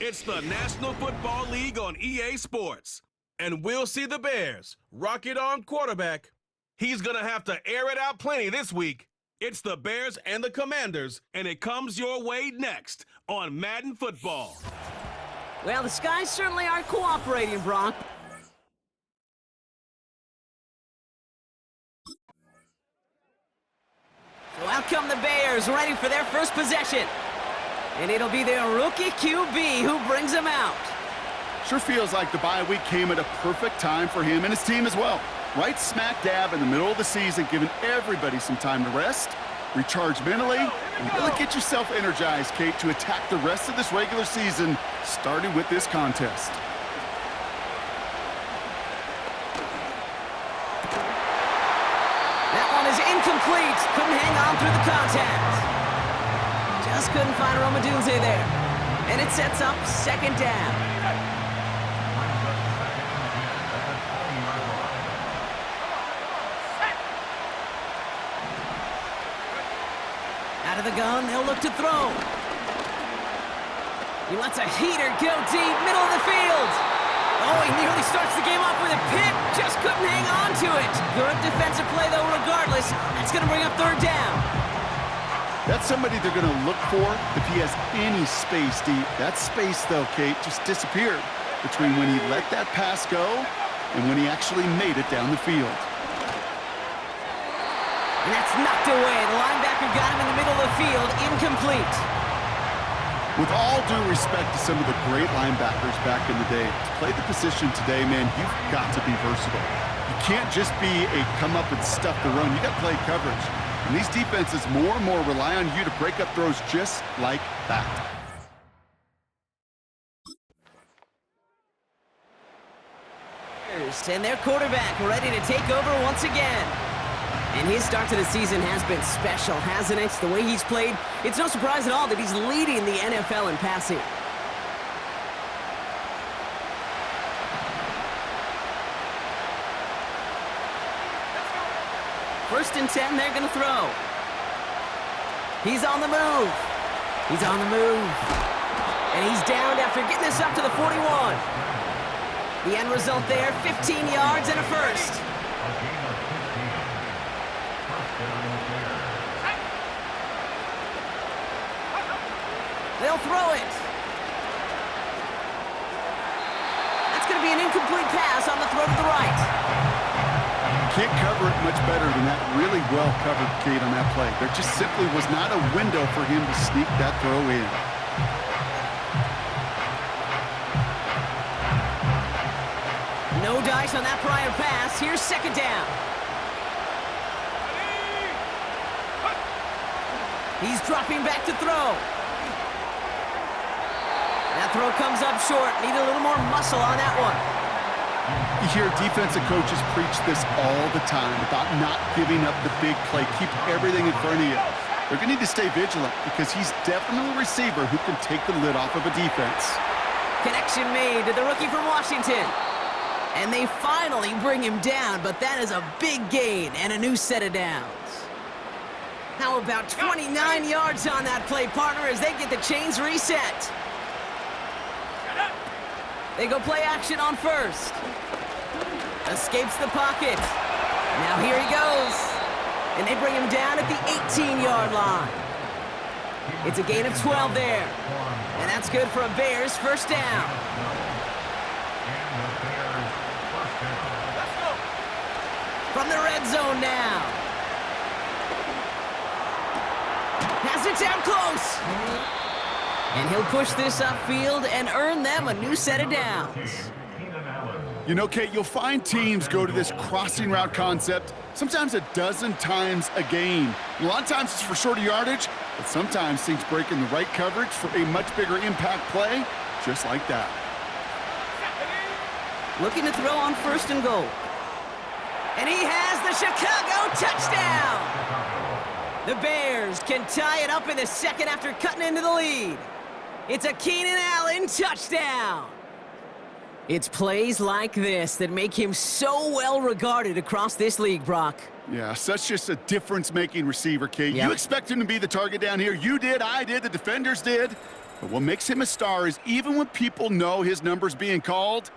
It's the National Football League on EA Sports. And we'll see the Bears rocket on quarterback. He's going to have to air it out plenty this week. It's the Bears and the Commanders, and it comes your way next on Madden Football. Well, the skies certainly aren't cooperating, Brock. So out come the Bears, ready for their first possession. And it'll be their rookie QB who brings them out. Sure feels like the bye week came at a perfect time for him and his team as well. Right smack dab in the middle of the season, giving everybody some time to rest, recharge mentally, and really get yourself energized, Kate, to attack the rest of this regular season, starting with this contest. That one is incomplete. Couldn't hang on through the contact. Just couldn't find Romadunze there. And it sets up second down. Out of the gun, they'll look to throw. He lets a heater go deep, middle of the field. Oh, he nearly starts the game off with a pick. Just couldn't hang on to it. Good defensive play, though, regardless. That's going to bring up third down. That's somebody they're going to look for if he has any space deep. That space, though, Kate, just disappeared between when he let that pass go and when he actually made it down the field. And that's knocked away. The linebacker got him in the middle of the field. Incomplete. With all due respect to some of the great linebackers back in the day, to play the position today, man, you've got to be versatile. You can't just be a come up and stuff the run. You got to play coverage. And these defenses more and more rely on you to break up throws just like that. And their quarterback ready to take over once again. And his start to the season has been special, hasn't it? The way he's played, it's no surprise at all that he's leading the NFL in passing. First and 10, they're going to throw. He's on the move. He's on the move. And he's downed after getting this up to the 41. The end result there, 15 yards and a first. They'll throw it. That's going to be an incomplete pass on the throw to the right. Can't cover it much better than that. Really well covered, Kate, on that play. There just simply was not a window for him to sneak that throw in. No dice on that prior pass. Here's second down. He's dropping back to throw. That throw comes up short. Need a little more muscle on that one. You hear defensive coaches preach this all the time about not giving up the big play. Keep everything in front of you. They're going to need to stay vigilant because he's definitely a receiver who can take the lid off of a defense. Connection made to the rookie from Washington. And they finally bring him down, but that is a big gain and a new set of downs. How about 29 yards on that play, partner, as they get the chains reset. They go play action on first. Escapes the pocket. Now here he goes. And they bring him down at the 18-yard line. It's a gain of 12 there. And that's good for a Bears first down. From the red zone now. Has it down close. And he'll push this upfield and earn them a new set of downs. You know, Kate, you'll find teams go to this crossing route concept sometimes a dozen times a game. A lot of times it's for shorter yardage, but sometimes things break in the right coverage for a much bigger impact play, just like that. Looking to throw on first and goal. And he has the Chicago touchdown! The Bears can tie it up in the second after cutting into the lead. It's a Keenan Allen touchdown. It's plays like this that make him so well regarded across this league, Brock. Yeah, such just a difference-making receiver, Kate. Yep. You expect him to be the target down here. You did, I did, the defenders did. But what makes him a star is even when people know his number's being called,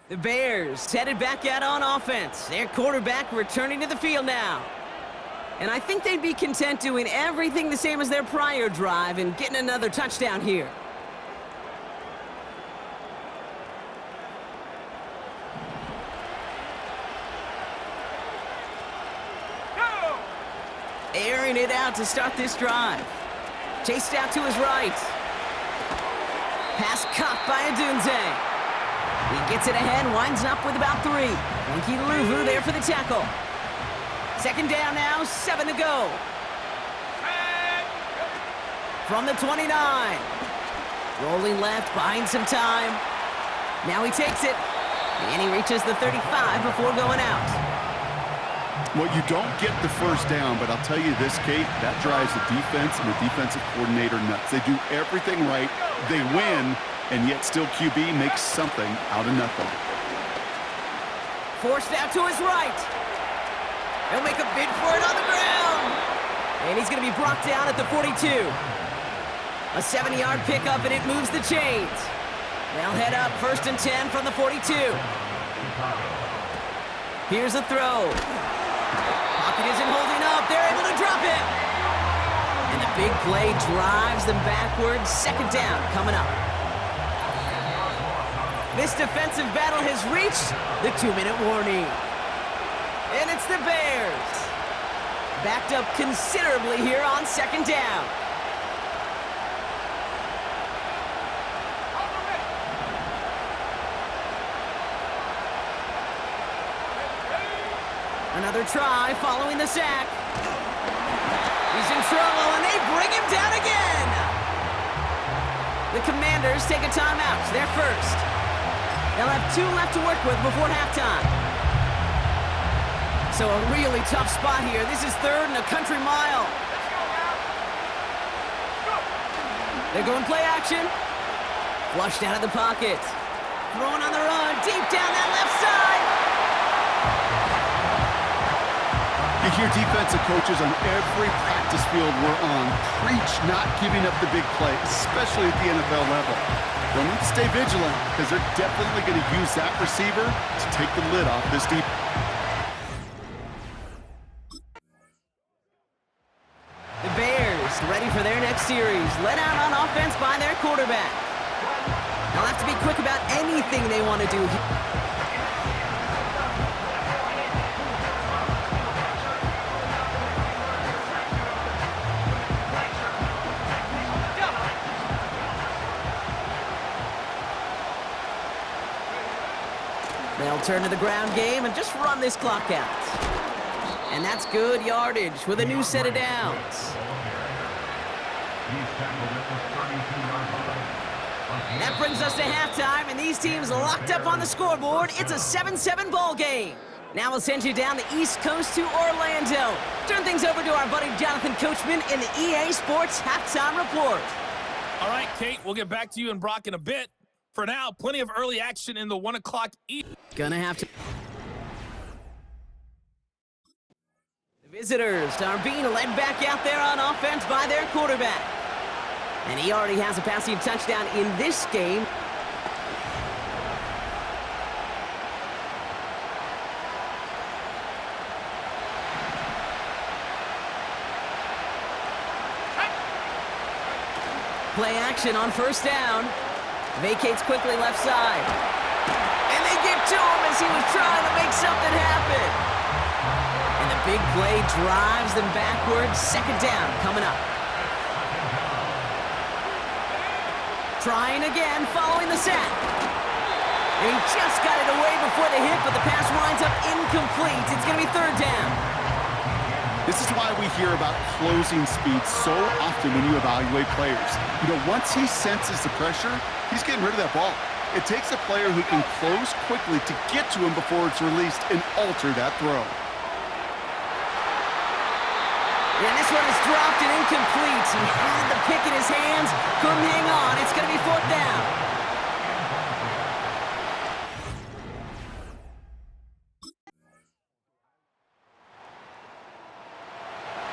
the Bears headed back out on offense. Their quarterback returning to the field now. And I think they'd be content doing everything the same as their prior drive and getting another touchdown here. Airing it out to start this drive. Chased out to his right. Pass caught by Adunze. He gets it ahead, winds up with about 3. Funky Luvu there for the tackle. Second down now, 7 to go. From the 29. Rolling left, buying some time. Now he takes it. And he reaches the 35 before going out. well, you don't get the first down, but I'll tell you this, Kate, that drives the defense and the defensive coordinator nuts. They do everything right, they win, and yet still QB makes something out of nothing. Forced out to his right. He'll make a bid for it on the ground. And he's going to be brought down at the 42. A 70-yard pickup, and it moves the chains. They'll head up 1st and 10 from the 42. Here's a throw. Pocket isn't holding up. They're able to drop it. And the big play drives them backwards. Second down coming up. This defensive battle has reached the 2-minute warning. And it's the Bears. Backed up considerably here on second down. Another try following the sack. He's in trouble, and they bring him down again. The Commanders take a timeout. They're first. They'll have 2 left to work with before halftime. So a really tough spot here. This is 3rd and a country mile. They're going play action. Flushed out of the pocket. Throwing on the run, deep down that left side. You hear defensive coaches on every practice field we're on preach not giving up the big play, especially at the NFL level. They'll need to stay vigilant because they're definitely going to use that receiver to take the lid off this deep. The Bears ready for their next series, led out on offense by their quarterback. They'll have to be quick about anything they want to do here. They'll turn to the ground game and just run this clock out. And that's good yardage with a new set of downs. That brings us to halftime, and these teams locked up on the scoreboard. It's a 7-7 ball game. Now we'll send you down the East Coast to Orlando. Turn things over to our buddy Jonathan Coachman in the EA Sports Halftime Report. All right, Kate, we'll get back to you and Brock in a bit. For now, plenty of early action in the 1 o'clock East. Gonna have to. The visitors are being led back out there on offense by their quarterback. And he already has a passing touchdown in this game. Play action on 1st down. Vacates quickly left side. And they get to him as he was trying to make something happen. And the big play drives them backwards. Second down coming up. Trying again, following the sack. And he just got it away before the hit, but the pass winds up incomplete. It's going to be 3rd down. This is why we hear about closing speed so often when you evaluate players. You know, once he senses the pressure, he's getting rid of that ball. It takes a player who can close quickly to get to him before it's released and alter that throw. And this one is dropped and incomplete. He had the pick in his hands, couldn't hang on. It's going to be 4th down.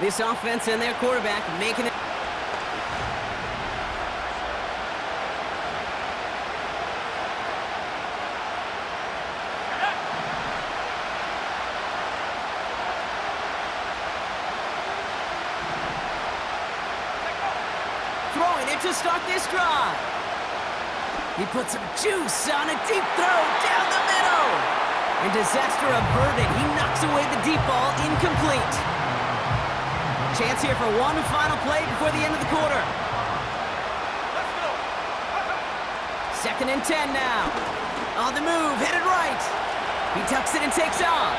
This offense and their quarterback making it. Throwing it to start this drive. He puts some juice on a deep throw down the middle. And disaster averted. He knocks away the deep ball, incomplete. Chance here for one final play before the end of the quarter. Let's go. 2nd and 10 now. On the move, headed right. He tucks it and takes off.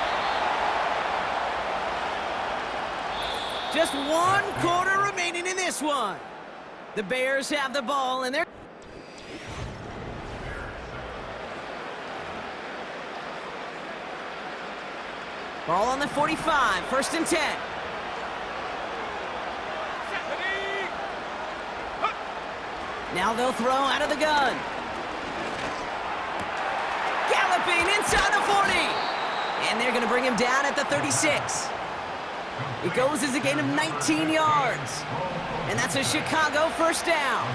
Just 1 quarter remaining in this one. The Bears have the ball and they're... Ball on the 45, 1st and 10. Now they'll throw out of the gun. Galloping inside the 40. And they're going to bring him down at the 36. It goes as a gain of 19 yards. And that's a Chicago 1st down.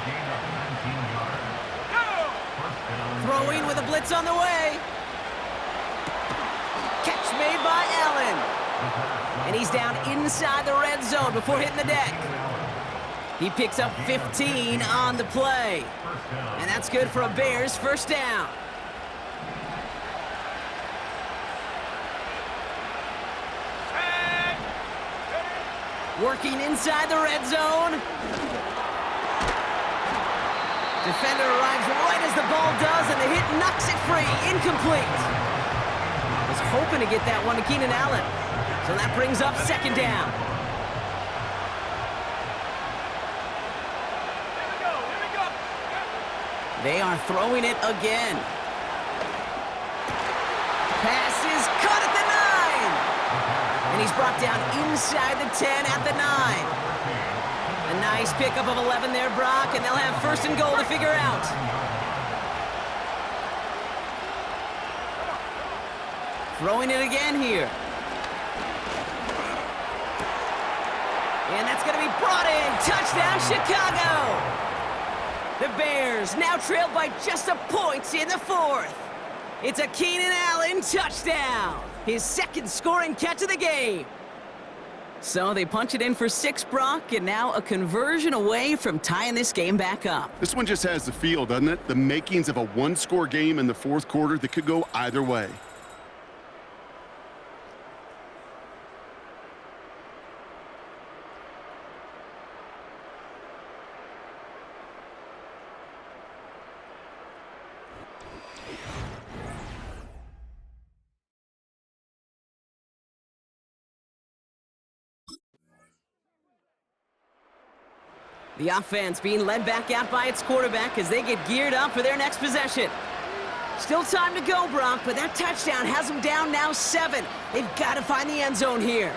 Throwing with a blitz on the way. Catch made by Allen. And he's down inside the red zone before hitting the deck. He picks up 15 on the play. And that's good for a Bears 1st down. Working inside the red zone. Defender arrives right as the ball does, and the hit knocks it free. Incomplete. Was hoping to get that one to Keenan Allen. So that brings up 2nd down. They are throwing it again. Pass is caught at the 9. And he's brought down inside the 10 at the 9. A nice pickup of 11 there, Brock, and they'll have 1st and goal to figure out. Throwing it again here. And that's going to be brought in. Touchdown, Chicago! The Bears now trailed by just a point in the 4th. It's a Keenan Allen touchdown. His 2nd scoring catch of the game. So they punch it in for 6, Brock, and now a conversion away from tying this game back up. This one just has the feel, doesn't it? The makings of a 1-score game in the 4th quarter that could go either way. The offense being led back out by its quarterback as they get geared up for their next possession. Still time to go, Brock, but that touchdown has them down now 7. They've got to find the end zone here.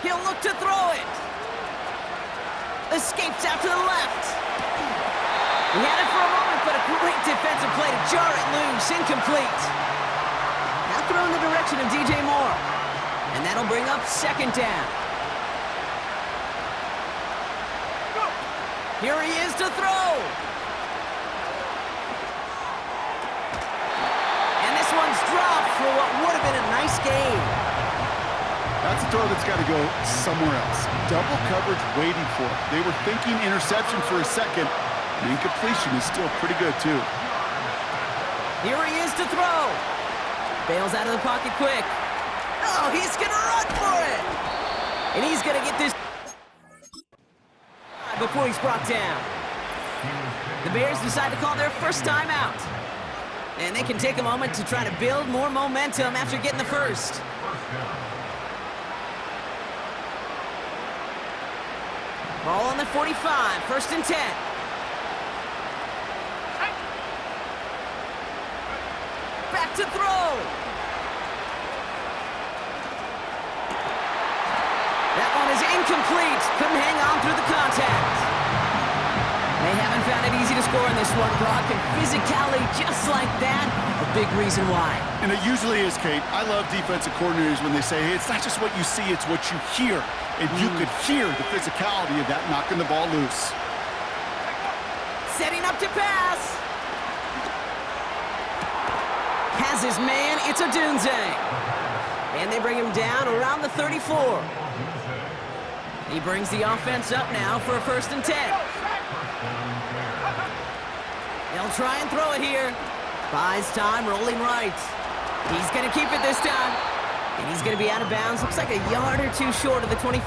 He'll look to throw it. Escapes out to the left. He had it for a moment, but a great defensive play to jar it loose. Incomplete. Now throw in the direction of DJ Moore. And that'll bring up 2nd down. Here he is to throw. And this one's dropped for what would have been a nice game. That's a throw that's got to go somewhere else. Double coverage waiting for it. They were thinking interception for a second. The incompletion is still pretty good, too. Here he is to throw. Bails out of the pocket quick. Oh, he's going to run for it. And he's going to get this before he's brought down. The Bears decide to call their 1st timeout. And they can take a moment to try to build more momentum after getting the 1st. Ball on the 45, 1st and 10. Back to throw. That one is incomplete. Couldn't hang on through the contact. They haven't found it easy to score in this one, Brock, and physicality just like that, a big reason why. And it usually is, Kate. I love defensive coordinators when they say, hey, it's not just what you see, it's what you hear. And you could hear the physicality of that knocking the ball loose. Setting up to pass. Has his man, it's a Dunze. And they bring him down around the 34. He brings the offense up now for a 1st and 10. They'll try and throw it here. Buys time, rolling right. He's going to keep it this time. And he's going to be out of bounds. Looks like a yard or two short of the 25.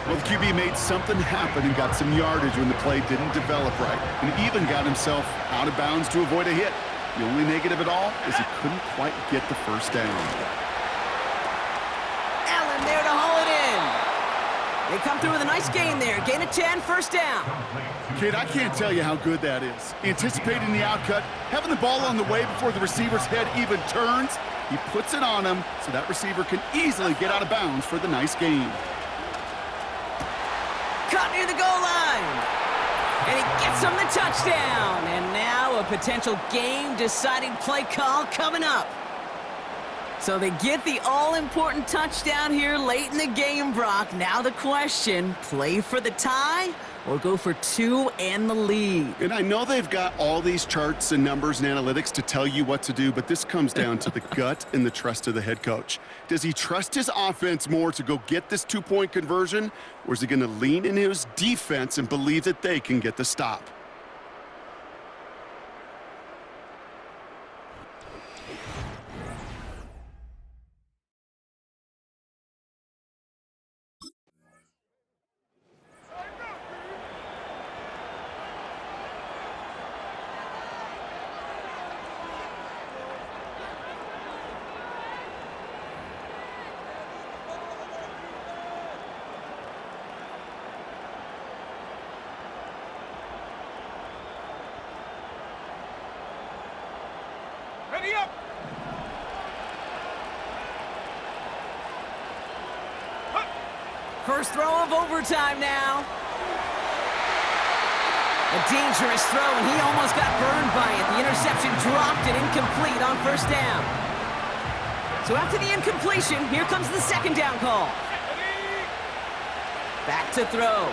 Well, the QB made something happen and got some yardage when the play didn't develop right. And even got himself out of bounds to avoid a hit. The only negative at all is he couldn't quite get the first down. Allen there to haul it in. They come through with a nice gain there. Gain of 10, 1st down. Kid, I can't tell you how good that is. Anticipating the outcut, having the ball on the way before the receiver's head even turns, he puts it on him so that receiver can easily get out of bounds for the nice gain. Caught near the goal line. And he gets him the touchdown. And now a potential game-deciding play call coming up. So they get the all-important touchdown here late in the game, Brock. Now the question, play for the tie or go for 2 and the lead? And I know they've got all these charts and numbers and analytics to tell you what to do, but this comes down to the gut and the trust of the head coach. Does he trust his offense more to go get this 2-point conversion, or is he going to lean into his defense and believe that they can get the stop? Ready up! First throw of overtime now. A dangerous throw, and he almost got burned by it. The interception dropped and incomplete on 1st down. So after the incompletion, here comes the 2nd down call. Back to throw.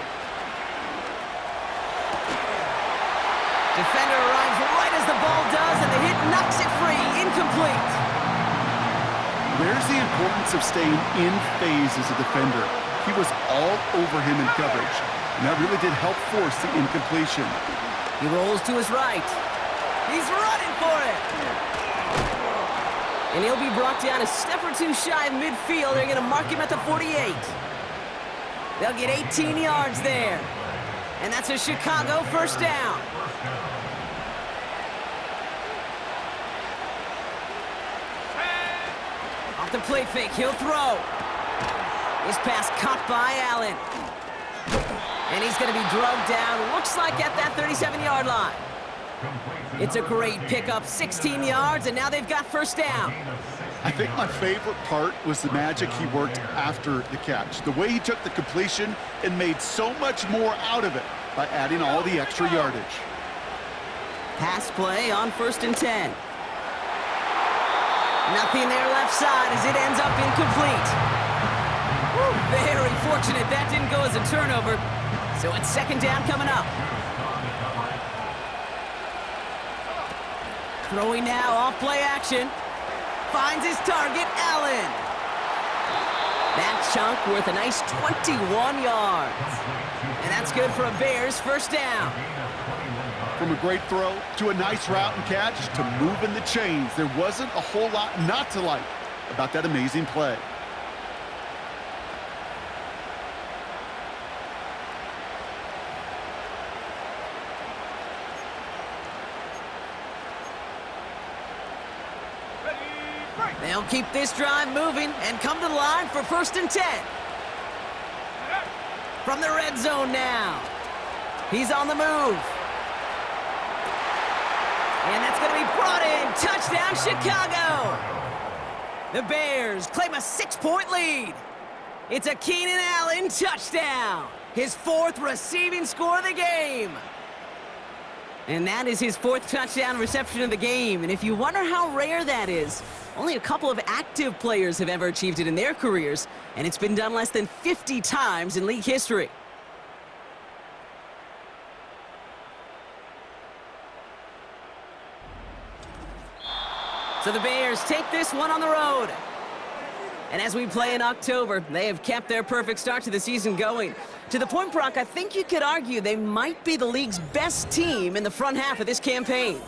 Defender arrives right as the ball does, and the hit knocks it free. Incomplete. There's the importance of staying in phase as a defender. He was all over him in coverage, and that really did help force the incompletion. He rolls to his right. He's running for it. And he'll be brought down a step or two shy of midfield. They're going to mark him at the 48. They'll get 18 yards there. And that's a Chicago 1st down. Off the play fake, he'll throw. His pass caught by Allen. And he's going to be drugged down, looks like at that 37-yard line. It's a great pickup, 16 yards, and now they've got 1st down. I think my favorite part was the magic he worked after the catch. The way he took the completion and made so much more out of it by adding all the extra yardage. Pass play on 1st and 10. Nothing there left side as it ends up incomplete. Woo, very fortunate that didn't go as a turnover. So it's 2nd down coming up. Throwing now off play action. Finds his target, Allen. That chunk worth a nice 21 yards. And that's good for a Bears 1st down. From a great throw to a nice route and catch to moving the chains, there wasn't a whole lot not to like about that amazing play. They'll keep this drive moving and come to the line for 1st and 10. From the red zone now. He's on the move. And that's going to be brought in. Touchdown, Chicago. The Bears claim a 6-point lead. It's a Keenan Allen touchdown. His 4th receiving score of the game. And that is his 4th touchdown reception of the game. And if you wonder how rare that is, only a couple of active players have ever achieved it in their careers, and it's been done less than 50 times in league history. So the Bears take this one on the road. And as we play in October, they have kept their perfect start to the season going. To the point, Brock, I think you could argue they might be the league's best team in the front half of this campaign.